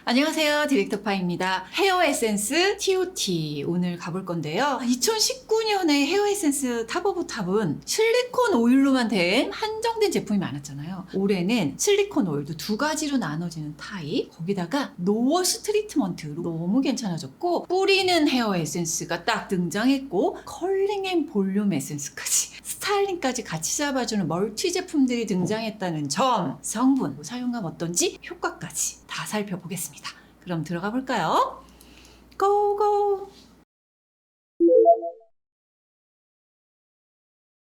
안녕하세요. 디렉터파입니다. 헤어 에센스 TOT 오늘 가볼 건데요. 2019년에 헤어 에센스 탑 오브 탑은 실리콘 오일로만 된 한정된 제품이 많았잖아요. 올해는 실리콘 오일도 두 가지로 나눠지는 타입, 거기다가 노워시 트리트먼트로 너무 괜찮아졌고, 뿌리는 헤어 에센스가 딱 등장했고, 컬링 앤 볼륨 에센스까지, 스타일링까지 같이 잡아주는 멀티 제품들이 등장했다는 점, 성분, 사용감 어떤지, 효과까지 다 살펴보겠습니다. 그럼 들어가 볼까요? 고고!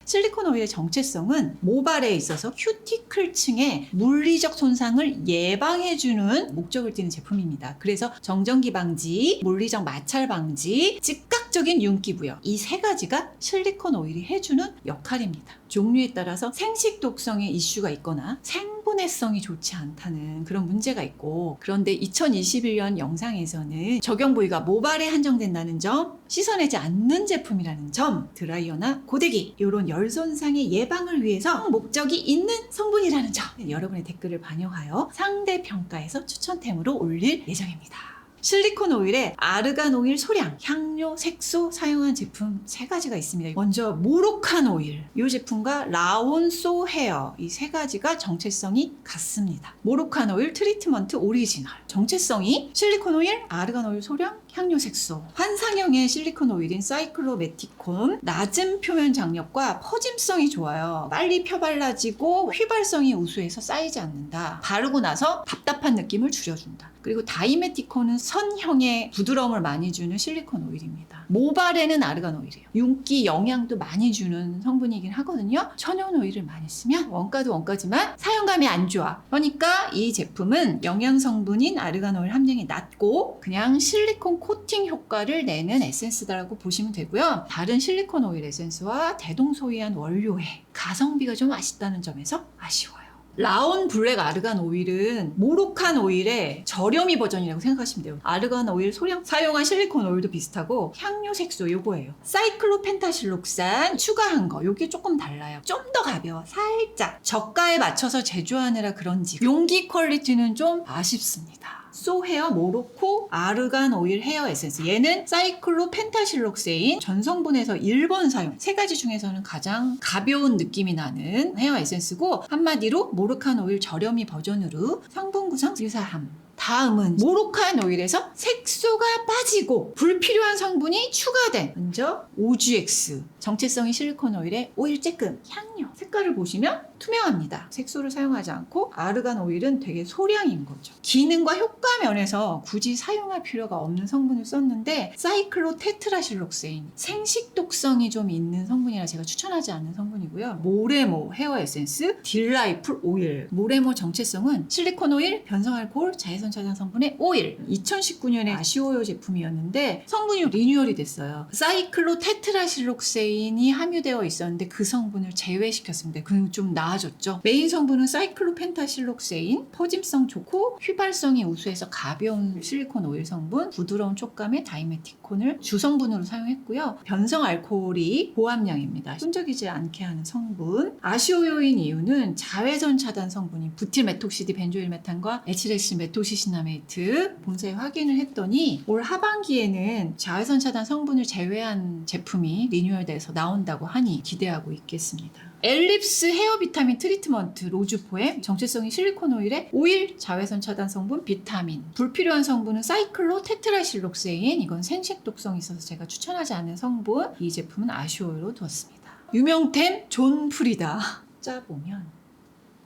실리콘 오일의 정체성은 모발에 있어서 큐티클층의 물리적 손상을 예방해주는 목적을 띠는 제품입니다. 그래서 정전기 방지, 물리적 마찰 방지, 즉각적인 윤기 부여, 이 세 가지가 실리콘 오일이 해주는 역할입니다. 종류에 따라서 생식 독성의 이슈가 있거나 생분해성이 좋지 않다는 그런 문제가 있고, 그런데 2021년 영상에서는 적용 부위가 모발에 한정된다는 점, 씻어내지 않는 제품이라는 점, 드라이어나 고데기, 이런 열 손상의 예방을 위해서 목적이 있는 성분이라는 점, 여러분의 댓글을 반영하여 상대 평가에서 추천템으로 올릴 예정입니다. 실리콘 오일에 아르간 오일 소량, 향료, 색소 사용한 제품 세 가지가 있습니다. 먼저 모로칸 오일, 이 제품과 라온소 헤어, 이 세 가지가 정체성이 같습니다. 모로칸 오일 트리트먼트 오리지널, 정체성이 실리콘 오일, 아르간 오일 소량, 향료, 색소. 환상형의 실리콘 오일인 사이클로메티콘, 낮은 표면 장력과 퍼짐성이 좋아요. 빨리 펴발라지고 휘발성이 우수해서 쌓이지 않는다. 바르고 나서 답답한 느낌을 줄여준다. 그리고 다이메티콘은 선형의 부드러움을 많이 주는 실리콘 오일입니다. 모발에는 아르간 오일이에요. 윤기, 영양도 많이 주는 성분이긴 하거든요. 천연 오일을 많이 쓰면 원가도 원가지만 사용감이 안 좋아. 그러니까 이 제품은 영양 성분인 아르간 오일 함량이 낮고 그냥 실리콘 코팅 효과를 내는 에센스다라고 보시면 되고요. 다른 실리콘 오일 에센스와 대동소이한 원료에 가성비가 좀 아쉽다는 점에서 아쉬워요. 라온 블랙 아르간 오일은 모로칸 오일의 저렴이 버전이라고 생각하시면 돼요. 아르간 오일 소량 사용한 실리콘 오일도 비슷하고 향료 색소 요거예요. 사이클로펜타실록산 추가한 거, 요게 조금 달라요. 좀 더 가벼워. 살짝 저가에 맞춰서 제조하느라 그런지 용기 퀄리티는 좀 아쉽습니다. 소헤어 모로코 아르간 오일 헤어 에센스, 얘는 사이클로펜타실록세인 전성분에서 1번 사용, 세 가지 중에서는 가장 가벼운 느낌이 나는 헤어 에센스고, 한마디로 모로칸 오일 저렴이 버전으로 성분 구성 유사함. 다음은 모로칸 오일에서 색소가 빠지고 불필요한 성분이 추가된, 먼저 OGX, 정체성이 실리콘 오일의 오일 쬐끔, 향료. 색깔을 보시면 투명합니다. 색소를 사용하지 않고 아르간 오일은 되게 소량인 거죠. 기능과 효과 면에서 굳이 사용할 필요가 없는 성분을 썼는데, 사이클로 테트라실록세인, 생식 독성이 좀 있는 성분이라 제가 추천하지 않는 성분이고요. 모레모 헤어 에센스 딜라이풀 오일, 모레모 정체성은 실리콘 오일, 변성알코올, 자외선 차단 성분의 오일. 2019년에 아시오요 제품이었는데 성분이 리뉴얼이 됐어요. 사이클로 테트라실록세인이 함유되어 있었는데 그 성분을 제외시켰습니다. 그럼 좀 나아졌죠. 메인 성분은 사이클로펜타실록세인, 퍼짐성 좋고 휘발성이 우수해서 가벼운 실리콘 오일 성분, 부드러운 촉감의 다이메티콘을 주성분으로 사용했고요. 변성 알코올이 고함량입니다. 끈적이지 않게 하는 성분. 아시오요인 이유는 자외선 차단 성분인 부틸메톡시디 벤조일 메탄과 에치레시 메토시시나메이트 본사에 확인을 했더니 올 하반기에는 자외선 차단 성분을 제외한 제품이 리뉴얼돼서 나온다고 하니 기대하고 있겠습니다. 엘립스 헤어 비타민 트리트먼트 로즈포엠, 정체성이 실리콘 오일에 오일, 자외선 차단 성분, 비타민. 불필요한 성분은 사이클로 테트라실록세인, 이건 생식 독성이 있어서 제가 추천하지 않는 성분. 이 제품은 아시오일로 두었습니다. 유명템 존 프리다. 짜보면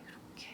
이렇게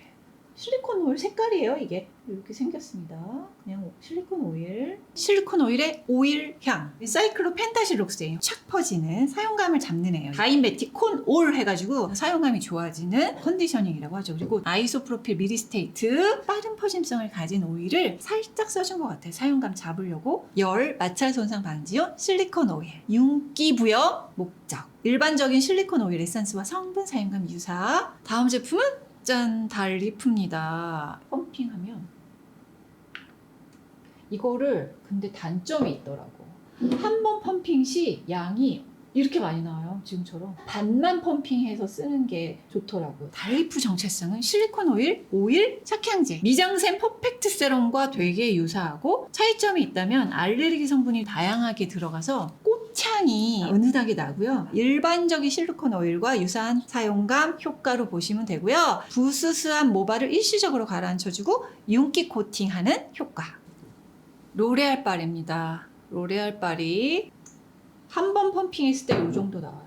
실리콘 오일 색깔이에요. 이게 이렇게 생겼습니다. 그냥 실리콘 오일, 실리콘 오일의 오일 향, 사이클로펜타실록세인, 착 퍼지는 사용감을 잡는 애예요. 다이메티콘 올 해가지고 사용감이 좋아지는 컨디셔닝이라고 하죠. 그리고 아이소프로필 미리스테이트, 빠른 퍼짐성을 가진 오일을 살짝 써준 것 같아요. 사용감 잡으려고. 열, 마찰 손상 방지용 실리콘 오일, 윤기 부여 목적. 일반적인 실리콘 오일 에센스와 성분 사용감 유사. 다음 제품은 짠, 달리프입니다. 펌핑하면 이거를, 근데 단점이 있더라고. 한 번 펌핑 시 양이 이렇게 많이 나와요. 지금처럼 반만 펌핑해서 쓰는 게 좋더라고요. 달리프 정체성은 실리콘 오일, 착향제, 미장센 퍼펙트 세럼과 되게 유사하고 차이점이 있다면 알레르기 성분이 다양하게 들어가서 꽃향이 은은하게 나고요. 일반적인 실리콘 오일과 유사한 사용감, 효과로 보시면 되고요. 부스스한 모발을 일시적으로 가라앉혀주고 윤기 코팅하는 효과. 로레알 바리입니다. 로레알 바리 한 번 펌핑했을 때 이 정도 나와요.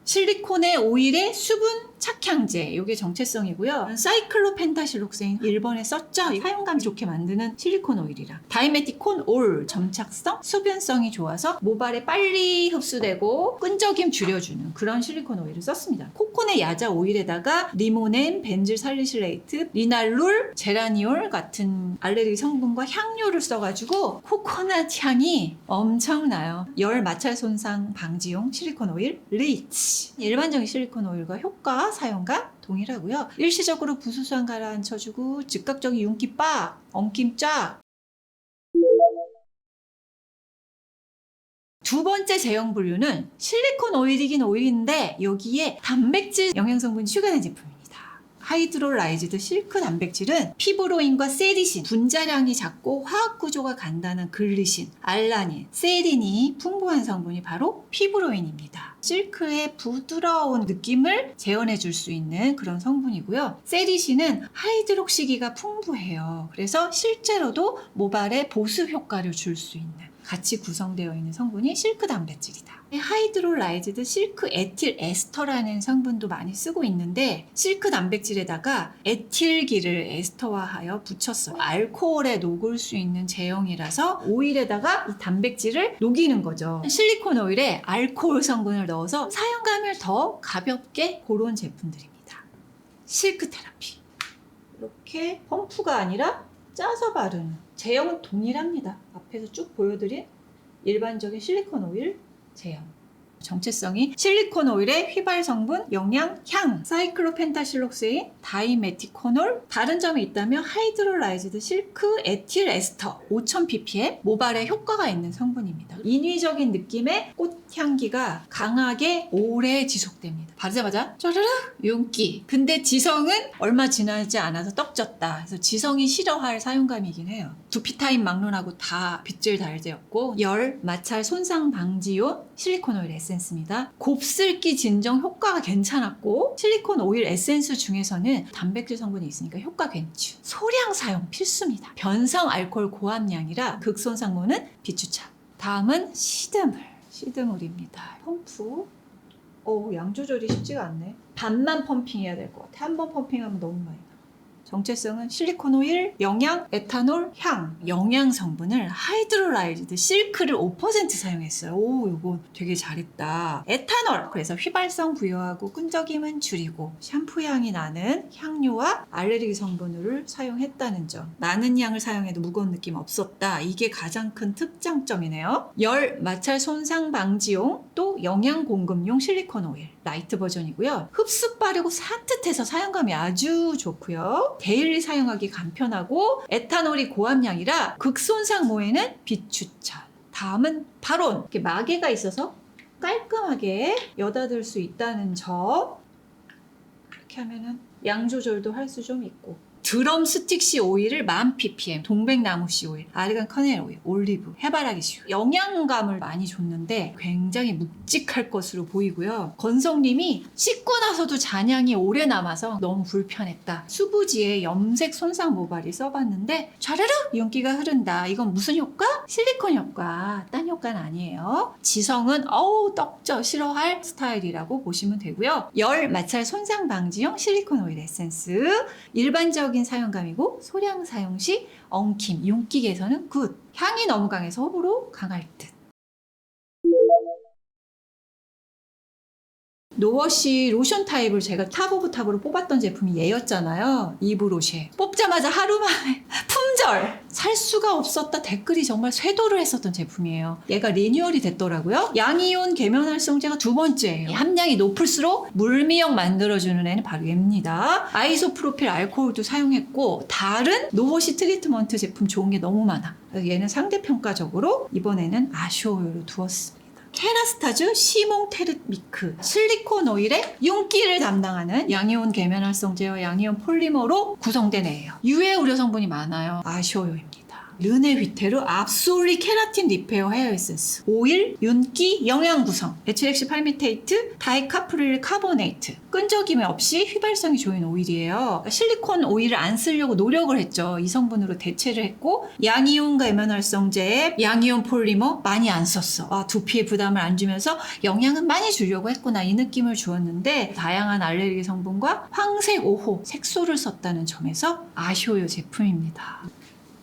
실리콘의 오일의 수분 착향제, 이게 정체성이고요. 사이클로펜타실록세인 1번에 썼죠. 사용감이 좋게 만드는 실리콘 오일이라. 다이메티콘 올, 점착성, 수분성이 좋아서 모발에 빨리 흡수되고 끈적임 줄여주는 그런 실리콘 오일을 썼습니다. 코코넛 야자 오일에다가 리모넨, 벤질 살리실레이트, 리날룰, 제라니올 같은 알레르기 성분과 향료를 써가지고 코코넛 향이 엄청나요. 열 마찰 손상 방지용 실리콘 오일 리치. 일반적인 실리콘 오일과 효과, 사용감 동일하고요. 일시적으로 부수수한 가라앉혀주고 즉각적인 윤기 빡, 엉킴 쫙. 두 번째 제형 분류는 실리콘 오일이긴 오일인데 여기에 단백질 영양성분이 추가된 제품입니다. 하이드롤라이즈드 실크 단백질은 피브로인과 세리신, 분자량이 작고 화학 구조가 간단한 글리신, 알라닌, 세린이 풍부한 성분이 바로 피브로인입니다. 실크의 부드러운 느낌을 재현해 줄 수 있는 그런 성분이고요. 세리신은 하이드록시기가 풍부해요. 그래서 실제로도 모발에 보습 효과를 줄 수 있는 같이 구성되어 있는 성분이 실크 단백질이다. 하이드롤라이즈드 실크 에틸 에스터라는 성분도 많이 쓰고 있는데 실크 단백질에다가 에틸기를 에스터화하여 붙였어요. 알코올에 녹을 수 있는 제형이라서 오일에다가 이 단백질을 녹이는 거죠. 실리콘 오일에 알코올 성분을 넣어서 사용감을 더 가볍게 고른 제품들입니다. 실크 테라피. 이렇게 펌프가 아니라 짜서 바르는 제형은 동일합니다. 앞에서 쭉 보여드린 일반적인 실리콘 오일 제형. 정체성이 실리콘 오일의 휘발 성분, 영양, 향, 사이클로펜타실록세인, 다이메티코놀. 다른 점이 있다면 하이드롤라이즈드 실크 에틸 에스터 5000ppm 모발에 효과가 있는 성분입니다. 인위적인 느낌의 꽃향기가 강하게 오래 지속됩니다. 바르자마자 쩌르르 윤기. 근데 지성은 얼마 지나지 않아서 떡졌다. 그래서 지성이 싫어할 사용감이긴 해요. 두피 타입 막론하고 다 빗질 달제였고 열, 마찰 손상 방지용 실리콘 오일 에센스입니다. 곱슬기 진정 효과가 괜찮았고 실리콘 오일 에센스 중에서는 단백질 성분이 있으니까 효과 괜찮죠. 소량 사용 필수입니다. 변성 알코올 고함량이라 극손상모는 비추차. 다음은 시드물입니다. 펌프. 양 조절이 쉽지가 않네. 반만 펌핑해야 될 것 같아. 한 번 펌핑하면 너무 많이 나. 정체성은 실리콘 오일, 영양, 에탄올, 향. 영양 성분을 하이드롤라이즈드 실크를 5% 사용했어요. 오, 이거 되게 잘했다. 에탄올. 그래서 휘발성 부여하고 끈적임은 줄이고 샴푸 향이 나는 향료와 알레르기 성분을 사용했다는 점. 많은 양을 사용해도 무거운 느낌 없었다. 이게 가장 큰 특장점이네요. 열, 마찰 손상 방지용 또 영양 공급용 실리콘 오일. 라이트 버전이고요. 흡수 빠르고 산뜻해서 사용감이 아주 좋고요. 데일리 사용하기 간편하고 에탄올이 고함량이라 극손상모에는 비추천. 다음은 바론. 이렇게 마개가 있어서 깔끔하게 여닫을 수 있다는 점. 이렇게 하면은 양 조절도 할 수 좀 있고. 드럼스틱씨 오일을 1000ppm, 동백나무씨 오일, 아르간 커넬 오일, 올리브, 해바라기씨 영양감을 많이 줬는데 굉장히 묵직할 것으로 보이고요. 건성님이 씻고 나서도 잔향이 오래 남아서 너무 불편했다. 수부지에 염색 손상 모발이 써봤는데 좌르르 윤기가 흐른다. 이건 무슨 효과? 실리콘 효과. 딴 효과는 아니에요. 지성은 떡져 싫어할 스타일이라고 보시면 되고요. 열 마찰 손상 방지용 실리콘 오일 에센스. 일반적인 사용감이고 소량 사용 시 엉킴, 윤기 개선은 굿. 향이 너무 강해서 호불호 강할 듯. 노워시 로션 타입을 제가 탑 오브 탑으로 뽑았던 제품이 얘였잖아요. 이브로쉐. 뽑자마자 하루 만에 품절! 살 수가 없었다 댓글이 정말 쇄도를 했었던 제품이에요. 얘가 리뉴얼이 됐더라고요. 양이온 계면활성제가 두 번째예요. 함량이 높을수록 물미역 만들어주는 애는 바로 얘입니다. 아이소프로필 알코올도 사용했고 다른 노워시 트리트먼트 제품 좋은 게 너무 많아. 그래서 얘는 상대평가적으로 이번에는 아쉬워요로 두었습니다. 케라스타즈 시몽테르미크 실리콘 오일의 윤기를 담당하는 양이온 계면활성제와 양이온 폴리머로 구성된 애예요. 유해 의료 성분이 많아요. 아쉬워요입니다. 르네휘테르 압솔리 케라틴 리페어 헤어 에센스 오일, 윤기, 영양 구성 에치렉시 팔미테이트, 다이카프릴 카보네이트 끈적임이 없이 휘발성이 좋은 오일이에요. 실리콘 오일을 안 쓰려고 노력을 했죠. 이 성분으로 대체를 했고 양이온 계면활성제에 양이온 폴리머 많이 안 썼어. 두피에 부담을 안 주면서 영양은 많이 주려고 했구나 이 느낌을 주었는데 다양한 알레르기 성분과 황색 5호 색소를 썼다는 점에서 아쉬워요 제품입니다.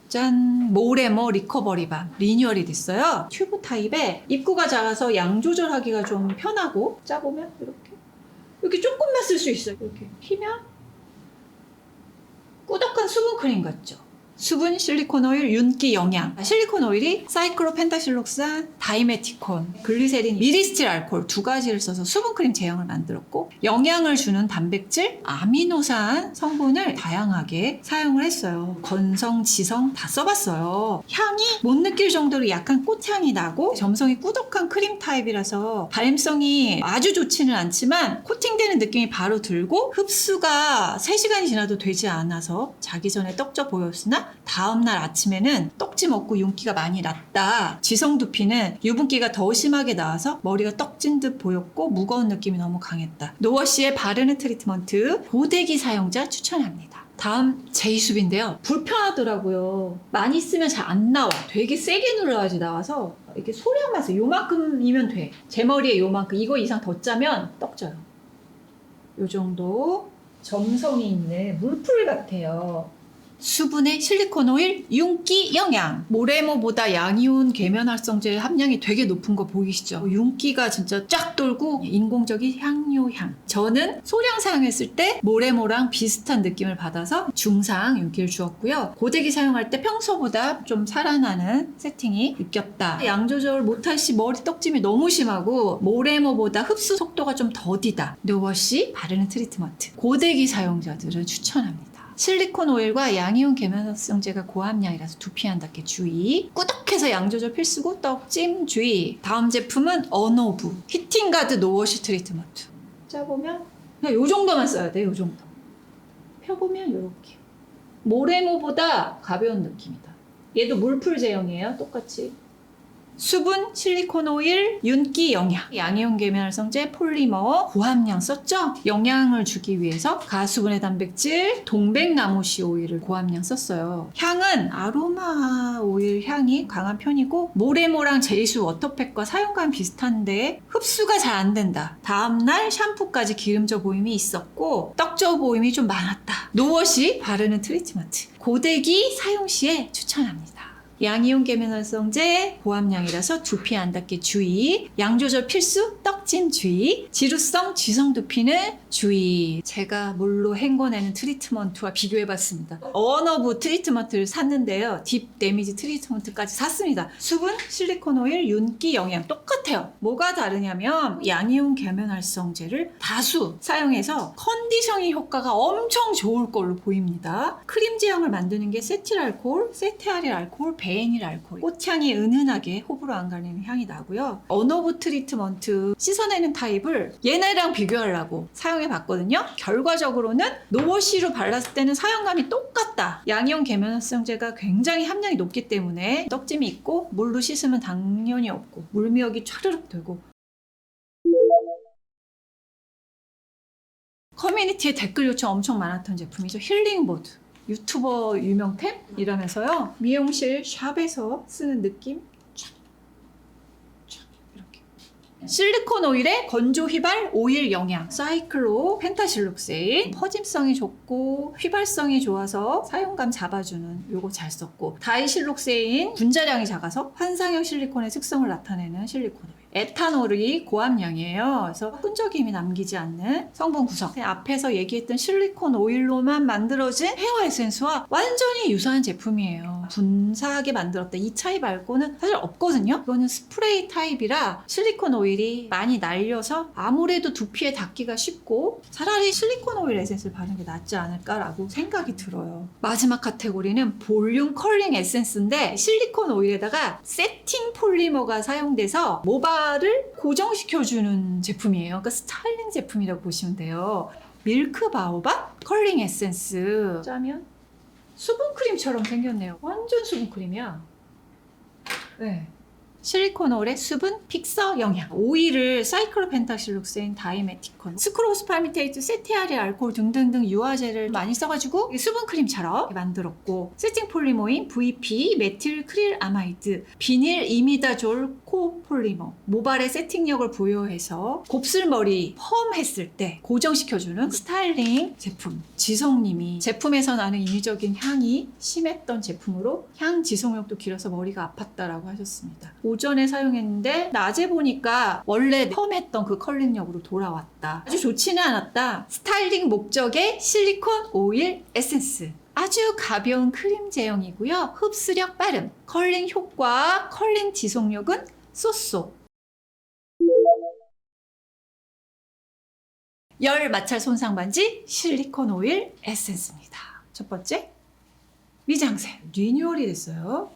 짠! 모레모 리커버리밤 리뉴얼이 됐어요. 튜브 타입에 입구가 작아서 양 조절하기가 좀 편하고 짜보면 이렇게 조금만 쓸 수 있어요. 이렇게 피면 꾸덕한 수분 크림 같죠? 수분, 실리콘 오일, 윤기, 영양. 실리콘 오일이 사이클로펜타실록산, 다이메티콘, 글리세린, 미리스틸 알코올 두 가지를 써서 수분크림 제형을 만들었고 영양을 주는 단백질, 아미노산 성분을 다양하게 사용을 했어요. 건성, 지성 다 써봤어요. 향이 못 느낄 정도로 약간 꽃향이 나고 점성이 꾸덕한 크림 타입이라서 발림성이 아주 좋지는 않지만 코팅되는 느낌이 바로 들고 흡수가 3시간이 지나도 되지 않아서 자기 전에 떡져 보였으나 다음날 아침에는 떡지 먹고 윤기가 많이 났다. 지성 두피는 유분기가 더 심하게 나와서 머리가 떡진 듯 보였고 무거운 느낌이 너무 강했다. 노워시의 바르는 트리트먼트 고데기 사용자 추천합니다. 다음 제이숲인데요. 불편하더라고요. 많이 쓰면 잘 안 나와. 되게 세게 눌러야지 나와서 이렇게 소량만 써. 요만큼이면 돼. 제 머리에 요만큼. 이거 이상 더 짜면 떡져요. 요 정도 점성이 있는 물풀 같아요. 수분의 실리콘 오일, 윤기, 영양. 모레모보다 양이온 계면활성제 함량이 되게 높은 거 보이시죠? 윤기가 진짜 쫙 돌고 인공적인 향료향. 저는 소량 사용했을 때 모레모랑 비슷한 느낌을 받아서 중상 윤기를 주었고요. 고데기 사용할 때 평소보다 좀 살아나는 세팅이 느꼈다. 양 조절 못할 시 머리 떡짐이 너무 심하고 모레모보다 흡수 속도가 좀 더디다. 노워시 바르는 트리트먼트. 고데기 사용자들은 추천합니다. 실리콘 오일과 양이온 계면활성제가 고함량이라서 두피 안 닿게 주의. 꾸덕해서 양 조절 필수고 떡짐 주의. 다음 제품은 어노브 히팅가드 노워시 트리트먼트. 짜보면 그냥 요 정도만 써야 돼. 요 정도. 펴보면 요렇게. 모레모보다 가벼운 느낌이다. 얘도 물풀 제형이에요. 똑같이. 수분, 실리콘 오일, 윤기, 영양. 양이온 계면활성제, 폴리머, 고함량 썼죠? 영양을 주기 위해서 가수분해 단백질, 동백나무씨 오일을 고함량 썼어요. 향은 아로마 오일 향이 강한 편이고 모레모랑 제이수 워터팩과 사용감 비슷한데 흡수가 잘 안 된다. 다음날 샴푸까지 기름져 보임이 있었고 떡져 보임이 좀 많았다. 노워시 바르는 트리트먼트. 고데기 사용 시에 추천합니다. 양이온 계면활성제 고함량이라서 두피 안 닿게 주의. 양 조절 필수 떡짐 주의. 지루성 지성 두피는 주의. 제가 물로 헹궈내는 트리트먼트와 비교해봤습니다. 어너브 트리트먼트를 샀는데요. 딥 데미지 트리트먼트까지 샀습니다. 수분, 실리콘 오일, 윤기, 영양 똑같아요. 뭐가 다르냐면 양이온 계면활성제를 다수 사용해서 컨디셔닝 효과가 엄청 좋을 걸로 보입니다. 크림 제형을 만드는 게 세틸알코올, 세테아릴 알코올, 베니일 알코올. 꽃향이 은은하게 호불호 안 갈리는 향이 나고요. 어너브 트리트먼트 씻어내는 타입을 얘네랑 비교하려고 사용해봤거든요. 결과적으로는 노워시로 발랐을 때는 사용감이 똑같다. 양이온 계면활성제가 굉장히 함량이 높기 때문에 떡짐이 있고 물로 씻으면 당연히 없고 물미역이 촤르륵 되고. 커뮤니티에 댓글 요청 엄청 많았던 제품이죠. 힐링보드. 유튜버 유명템이라면서요. 미용실 샵에서 쓰는 느낌. 이렇게. 실리콘 오일에 건조 휘발 오일 영양. 사이클로 펜타실록세인. 퍼짐성이 좋고 휘발성이 좋아서 사용감 잡아주는 요거 잘 썼고. 다이실록세인. 분자량이 작아서 환상형 실리콘의 특성을 나타내는 실리콘 오일. 에탄올이 고함량이에요. 그래서 끈적임이 남기지 않는 성분 구성. 앞에서 얘기했던 실리콘 오일로만 만들어진 헤어 에센스와 완전히 유사한 제품이에요. 분사하게 만들었다 이 차이 말고는 사실 없거든요. 이거는 스프레이 타입이라 실리콘 오일이 많이 날려서 아무래도 두피에 닿기가 쉽고 차라리 실리콘 오일 에센스를 바르는 게 낫지 않을까라고 생각이 들어요. 마지막 카테고리는 볼륨 컬링 에센스인데 실리콘 오일에다가 세팅 폴리머가 사용돼서 모발을 고정시켜주는 제품이에요. 그러니까 스타일링 제품이라고 보시면 돼요. 밀크 바오밥 컬링 에센스 짜면 수분크림처럼 생겼네요. 완전 수분크림이야. 네. 실리콘 오일의 수분 픽서 영양, 오일을 사이클로펜타실록세인, 다이메티콘, 스크로스팔미테이트, 세티아릴 알코올 등등등 유화제를 많이 써가지고 수분크림처럼 만들었고, 세팅 폴리머인 VP, 메틸 크릴 아마이드, 비닐 이미다졸 코폴리머, 모발의 세팅력을 부여해서 곱슬머리 펌 했을 때 고정시켜주는 스타일링 제품. 지성님이 제품에서 나는 인위적인 향이 심했던 제품으로 향 지속력도 길어서 머리가 아팠다라고 하셨습니다. 오전에 사용했는데 낮에 보니까 원래 펌했던 그 컬링력으로 돌아왔다. 아주 좋지는 않았다. 스타일링 목적의 실리콘 오일 에센스. 아주 가벼운 크림 제형이고요. 흡수력 빠름, 컬링 효과, 컬링 지속력은 쏘쏘. 열 마찰 손상 반지 실리콘 오일 에센스입니다. 첫 번째, 미장센 리뉴얼이 됐어요.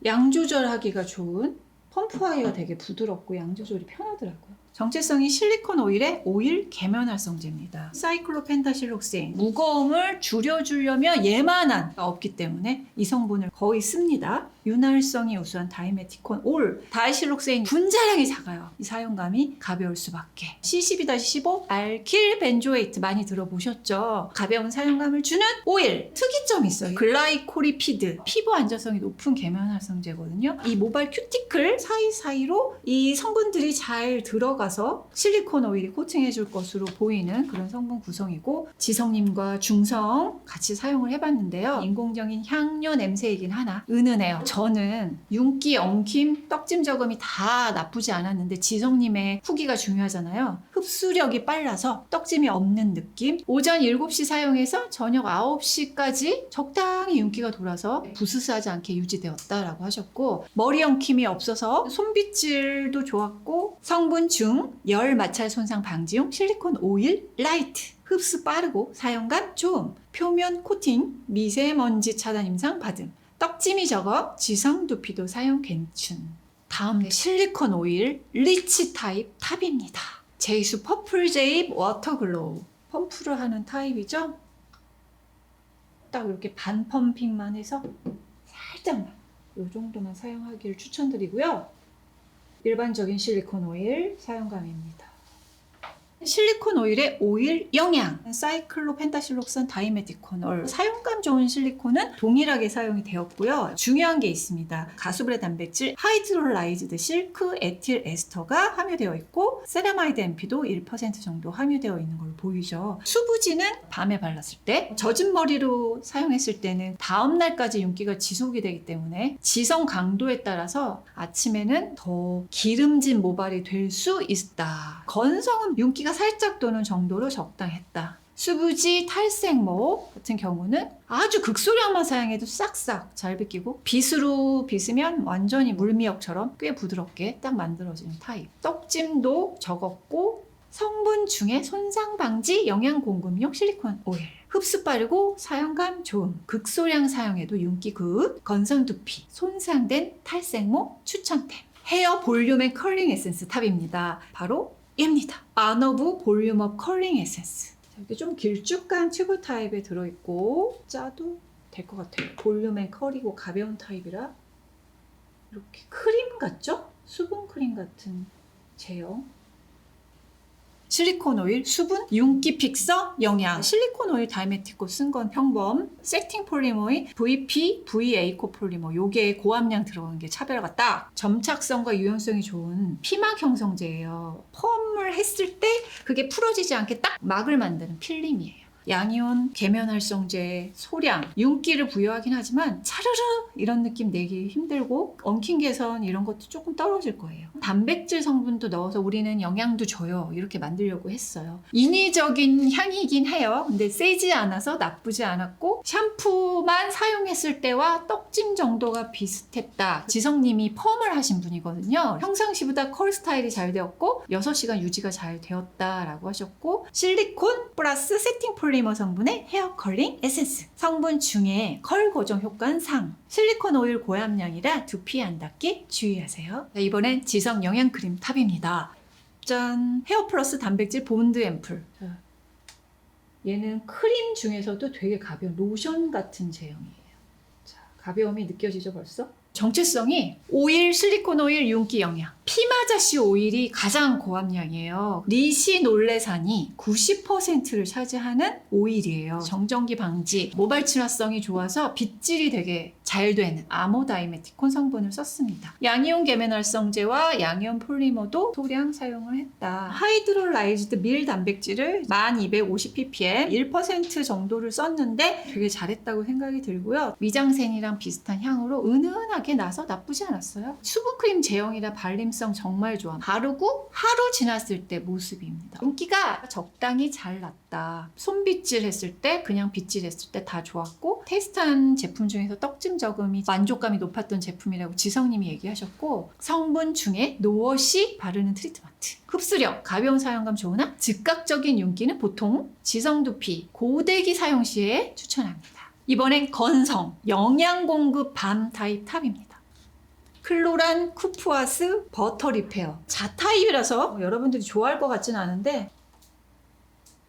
양 조절하기가 좋은, 펌프하기가 되게 부드럽고 양 조절이 편하더라고요. 정체성이 실리콘 오일의 오일 계면활성제입니다. 사이클로펜타실록세인, 무거움을 줄여주려면 얘만한 없기 때문에 이 성분을 거의 씁니다. 윤활성이 우수한 다이메티콘 올, 다이실록세인 분자량이 작아요. 이 사용감이 가벼울 수밖에. C12-15 알킬 벤조에이트 많이 들어보셨죠? 가벼운 사용감을 주는 오일. 특이점이 있어요. 글라이코리피드, 피부 안전성이 높은 계면활성제거든요. 이 모발 큐티클 사이사이로 이 성분들이 잘 들어가서 실리콘 오일이 코팅해줄 것으로 보이는 그런 성분 구성이고, 지성님과 중성 같이 사용을 해봤는데요. 인공적인 향료 냄새이긴 하나 은은해요. 저는 윤기, 엉킴, 떡짐 저금이 다 나쁘지 않았는데 지성님의 후기가 중요하잖아요. 흡수력이 빨라서 떡짐이 없는 느낌. 오전 7시 사용해서 저녁 9시까지 적당히 윤기가 돌아서 부스스하지 않게 유지되었다라고 하셨고, 머리 엉킴이 없어서 손빗질도 좋았고, 성분 중 열 마찰 손상 방지용 실리콘 오일 라이트. 흡수 빠르고 사용감 좋음. 표면 코팅, 미세먼지 차단 임상 받음. 떡짐이 적어 지성 두피도 사용 괜춘. 다음 실리콘 오일 리치 타입 탑입니다. 제이수 퍼플 제입 워터글로우. 펌프를 하는 타입이죠. 딱 이렇게 반 펌핑만 해서 살짝만 이 정도만 사용하기를 추천드리고요. 일반적인 실리콘 오일 사용감입니다. 실리콘 오일의 오일 영양, 사이클로펜타실록산 다이메티콘올. 사용감 좋은 실리콘은 동일하게 사용이 되었고요. 중요한 게 있습니다. 가수불의 단백질 하이드롤라이즈드 실크 에틸 에스터가 함유되어 있고, 세라마이드 MP도 1% 정도 함유되어 있는 걸로 보이죠. 수부지는 밤에 발랐을 때, 젖은 머리로 사용했을 때는 다음 날까지 윤기가 지속이 되기 때문에 지성 강도에 따라서 아침에는 더 기름진 모발이 될 수 있다. 건성은 윤기가 살짝 도는 정도로 적당했다. 수부지, 탈색모 같은 경우는 아주 극소량만 사용해도 싹싹 잘 빗기고, 빗으로 빗으면 완전히 물미역처럼 꽤 부드럽게 딱 만들어지는 타입. 떡짐도 적었고, 성분 중에 손상 방지 영양 공급용 실리콘 오일. 흡수 빠르고 사용감 좋음. 극소량 사용해도 윤기 굿. 건성 두피, 손상된 탈색모 추천템. 헤어 볼륨 앤 컬링 에센스 탑입니다. 바로 얘입니다. 아너브 볼륨업 컬링 에센스. 이렇게 좀 길쭉한 튜브 타입에 들어있고 짜도 될 것 같아요. 볼륨 앤 컬이고 가벼운 타입이라 이렇게 크림 같죠? 수분 크림 같은 제형. 실리콘 오일, 수분, 윤기 픽서, 영양. 실리콘 오일 다이메티코 쓴 건 평범. 세팅 폴리머인 VP, VA 코폴리머. 요게 고함량 들어간 게 차별화가 딱. 점착성과 유연성이 좋은 피막 형성제예요. 펌을 했을 때 그게 풀어지지 않게 딱 막을 만드는 필름이에요. 양이온 계면활성제, 소량, 윤기를 부여하긴 하지만 차르르 이런 느낌 내기 힘들고 엉킨 개선 이런 것도 조금 떨어질 거예요. 단백질 성분도 넣어서 우리는 영양도 줘요. 이렇게 만들려고 했어요. 인위적인 향이긴 해요. 근데 세지 않아서 나쁘지 않았고 샴푸만 사용했을 때와 떡짐 정도가 비슷했다. 지성님이 펌을 하신 분이거든요. 평상시보다 컬 스타일이 잘 되었고 6시간 유지가 잘 되었다라고 하셨고 실리콘 플러스 세팅 폴리머 성분의 헤어 컬링 에센스. 성분 중에 컬 고정 효과는 상. 실리콘 오일 고함량이라 두피 안 닿기 주의하세요. 자, 이번엔 지성 영양크림 탑입니다. 짠! 헤어 플러스 단백질 본드 앰플. 자, 얘는 크림 중에서도 되게 가벼운 로션 같은 제형이에요. 자, 가벼움이 느껴지죠 벌써? 정체성이 오일, 실리콘 오일, 윤기 영양. 피마자씨 오일이 가장 고함량이에요. 리시놀레산이 90%를 차지하는 오일이에요. 정전기 방지, 모발 친화성이 좋아서 빗질이 되게 잘 되는 아모다이메티콘 성분을 썼습니다. 양이온 계면활성제와 양이온 폴리머도 소량 사용을 했다. 하이드롤라이즈드 밀 단백질을 1250ppm 1% 정도를 썼는데 되게 잘했다고 생각이 들고요. 미장센이랑 비슷한 향으로 은은하게 나서 나쁘지 않았어요. 수분크림 제형이라 발림성 정말 좋아. 바르고 하루 지났을 때 모습입니다. 윤기가 적당히 잘 났다. 손빗질 했을 때 그냥 빗질 했을 때 다 좋았고 테스트한 제품 중에서 떡짐 저금이 만족감이 높았던 제품이라고 지성님이 얘기하셨고 성분 중에 노워시 바르는 트리트먼트. 흡수력, 가벼운 사용감 좋으나 즉각적인 윤기는 보통 지성두피, 고데기 사용 시에 추천합니다. 이번엔 건성, 영양 공급 밤 타입 탑입니다. 클로란 쿠프아스 버터 리페어. 자 타입이라서 여러분들이 좋아할 것 같지는 않은데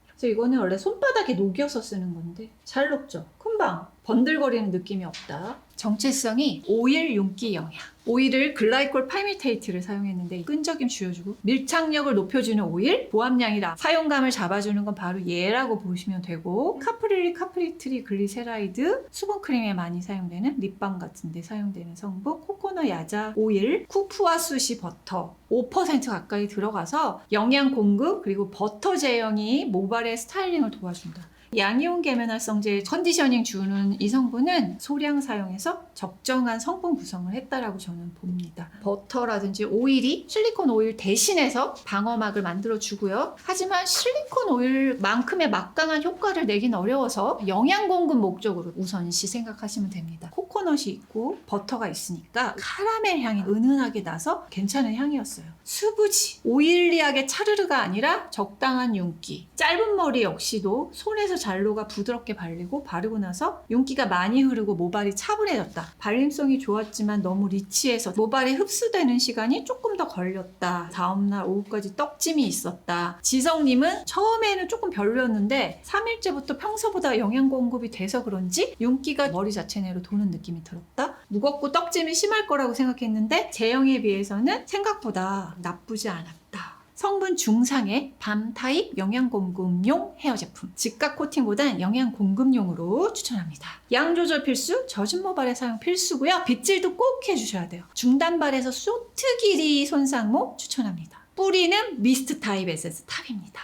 그래서 이거는 원래 손바닥에 녹여서 쓰는 건데 잘 녹죠? 금방 번들거리는 느낌이 없다. 정체성이 오일 윤기 영양. 오일을 글라이콜 팔미테이트를 사용했는데 끈적임 줄여주고 밀착력을 높여주는 오일, 보함량이라 사용감을 잡아주는 건 바로 얘라고 보시면 되고 카프릴릭 카프리트리 글리세라이드 수분크림에 많이 사용되는 립밤 같은 데 사용되는 성분 코코넛 야자 오일, 쿠프아수시 버터 5% 가까이 들어가서 영양 공급 그리고 버터 제형이 모발의 스타일링을 도와준다. 양이온 계면활성제 컨디셔닝 주는 이 성분은 소량 사용해서 적정한 성분 구성을 했다라고 저는 봅니다. 버터라든지 오일이 실리콘 오일 대신해서 방어막을 만들어 주고요. 하지만 실리콘 오일만큼의 막강한 효과를 내긴 어려워서 영양 공급 목적으로 우선시 생각하시면 됩니다. 코코넛이 있고 버터가 있으니까 카라멜 향이 은은하게 나서 괜찮은 향이었어요. 수부지, 오일리하게 차르르가 아니라 적당한 윤기. 짧은 머리 역시도 손에서 잔로가 부드럽게 발리고 바르고 나서 윤기가 많이 흐르고 모발이 차분해졌다. 발림성이 좋았지만 너무 리치해서 모발에 흡수되는 시간이 조금 더 걸렸다. 다음날 오후까지 떡짐이 있었다. 지성님은 처음에는 조금 별로였는데 3일째부터 평소보다 영양 공급이 돼서 그런지 윤기가 머리 자체 내로 도는 느낌이 들었다. 무겁고 떡짐이 심할 거라고 생각했는데 제형에 비해서는 생각보다 나쁘지 않았다. 성분 중상의 밤 타입 영양 공급용 헤어 제품. 즉각 코팅보단 영양 공급용으로 추천합니다. 양 조절 필수, 젖은 모발에 사용 필수고요. 빗질도 꼭 해주셔야 돼요. 중단발에서 소트 길이 손상모 추천합니다. 뿌리는 미스트 타입 에센스 탑입니다.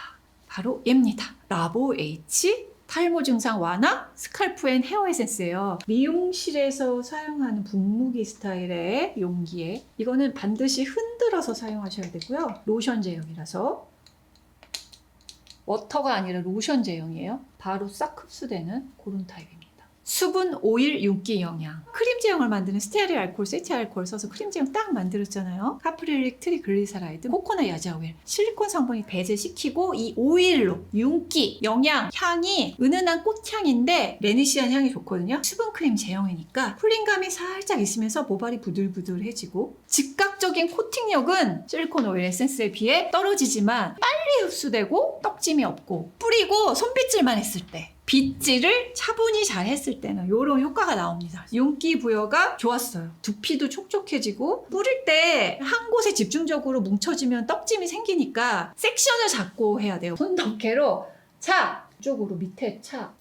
바로 얘입니다. 라보 H 탈모 증상 완화 스칼프 앤 헤어 에센스예요. 미용실에서 사용하는 분무기 스타일의 용기에 이거는 반드시 흔들어서 사용하셔야 되고요. 로션 제형이라서 워터가 아니라 로션 제형이에요. 바로 싹 흡수되는 그런 타입입니다. 수분, 오일, 윤기 영양. 크림 제형을 만드는 스테아릴 알코올, 세티 알코올 써서 크림 제형 딱 만들었잖아요. 카프릴릭 트리글리세라이드, 코코넛 야자 오일, 실리콘 성분이 배제시키고 이 오일로 윤기, 영양, 향이 은은한 꽃향인데 레니시한 향이 좋거든요. 수분 크림 제형이니까 쿨링감이 살짝 있으면서 모발이 부들부들해지고 즉각적인 코팅력은 실리콘 오일 에센스에 비해 떨어지지만 빨리 흡수되고 떡짐이 없고 뿌리고 손빗질만 했을 때 빗질을 차분히 잘 했을 때는 이런 효과가 나옵니다. 윤기 부여가 좋았어요. 두피도 촉촉해지고 뿌릴 때 한 곳에 집중적으로 뭉쳐지면 떡짐이 생기니까 섹션을 잡고 해야 돼요. 손덮개로 차! 이쪽으로 밑에 차!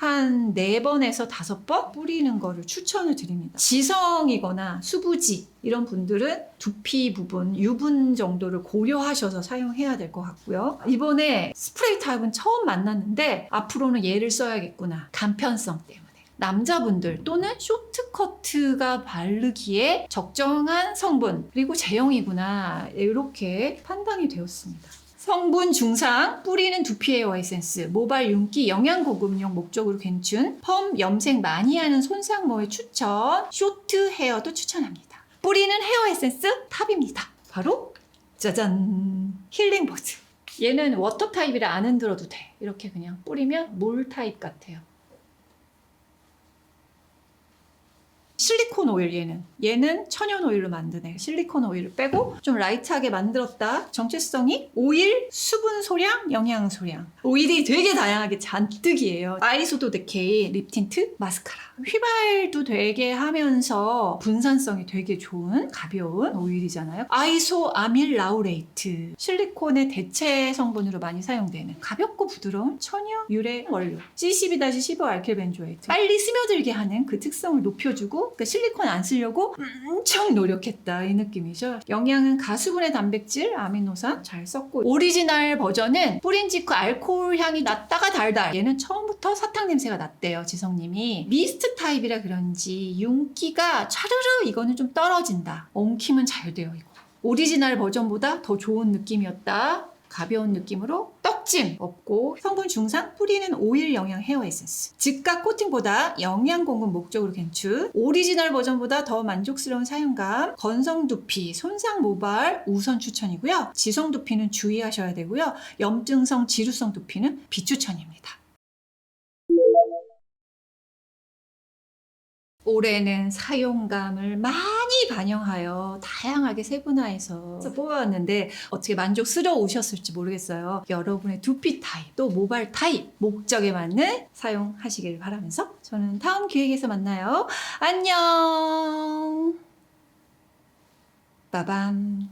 한 4번에서 5번 뿌리는 거를 추천을 드립니다. 지성이거나 수부지 이런 분들은 두피 부분, 유분 정도를 고려하셔서 사용해야 될 것 같고요. 이번에 스프레이 타입은 처음 만났는데 앞으로는 얘를 써야겠구나. 간편성 때문에. 남자분들 또는 쇼트커트가 바르기에 적정한 성분 그리고 제형이구나 이렇게 판단이 되었습니다. 성분 중상, 뿌리는 두피 헤어 에센스, 모발 윤기 영양 보급용 목적으로 괜춘, 펌 염색 많이 하는 손상모에 추천, 쇼트 헤어도 추천합니다. 뿌리는 헤어 에센스 탑입니다. 바로 짜잔! 힐링버즈. 얘는 워터 타입이라 안 흔들어도 돼. 이렇게 그냥 뿌리면 물 타입 같아요. 실리콘 오일 얘는 천연 오일로 만든 애. 실리콘 오일을 빼고 좀 라이트하게 만들었다. 정체성이 오일, 수분 소량, 영양 소량. 오일이 되게 다양하게 잔뜩이에요. 아이소도 데케이 립 틴트, 마스카라. 휘발도 되게 하면서 분산성이 되게 좋은 가벼운 오일이잖아요. 아이소 아밀 라우레이트. 실리콘의 대체 성분으로 많이 사용되는 가볍고 부드러운 천연 유래 원료. C12-15 알킬 벤조에이트. 빨리 스며들게 하는 그 특성을 높여주고 그러니까 실리콘 안 쓰려고 엄청 노력했다 이 느낌이죠. 영양은 가수분해 단백질, 아미노산 잘 썼고 오리지널 버전은 뿌린 직후 알코올 향이 났다가 달달. 얘는 처음부터 사탕 냄새가 났대요. 지성님이 미스트 타입이라 그런지 윤기가 차르르 이거는 좀 떨어진다. 엉킴은 잘 돼요 이거. 오리지널 버전보다 더 좋은 느낌이었다. 가벼운 느낌으로 떡짐 없고 성분 중상 뿌리는 오일 영양 헤어 에센스 즉각 코팅보다 영양 공급 목적으로 괜춘 오리지널 버전보다 더 만족스러운 사용감 건성 두피 손상 모발 우선 추천이고요. 지성 두피는 주의하셔야 되고요. 염증성 지루성 두피는 비추천입니다. 올해는 사용감을 많이 반영하여 다양하게 세분화해서 뽑아왔는데 어떻게 만족스러우셨을지 모르겠어요. 여러분의 두피 타입 또 모발 타입 목적에 맞는 사용하시길 바라면서 저는 다음 기획에서 만나요. 안녕. 빠밤.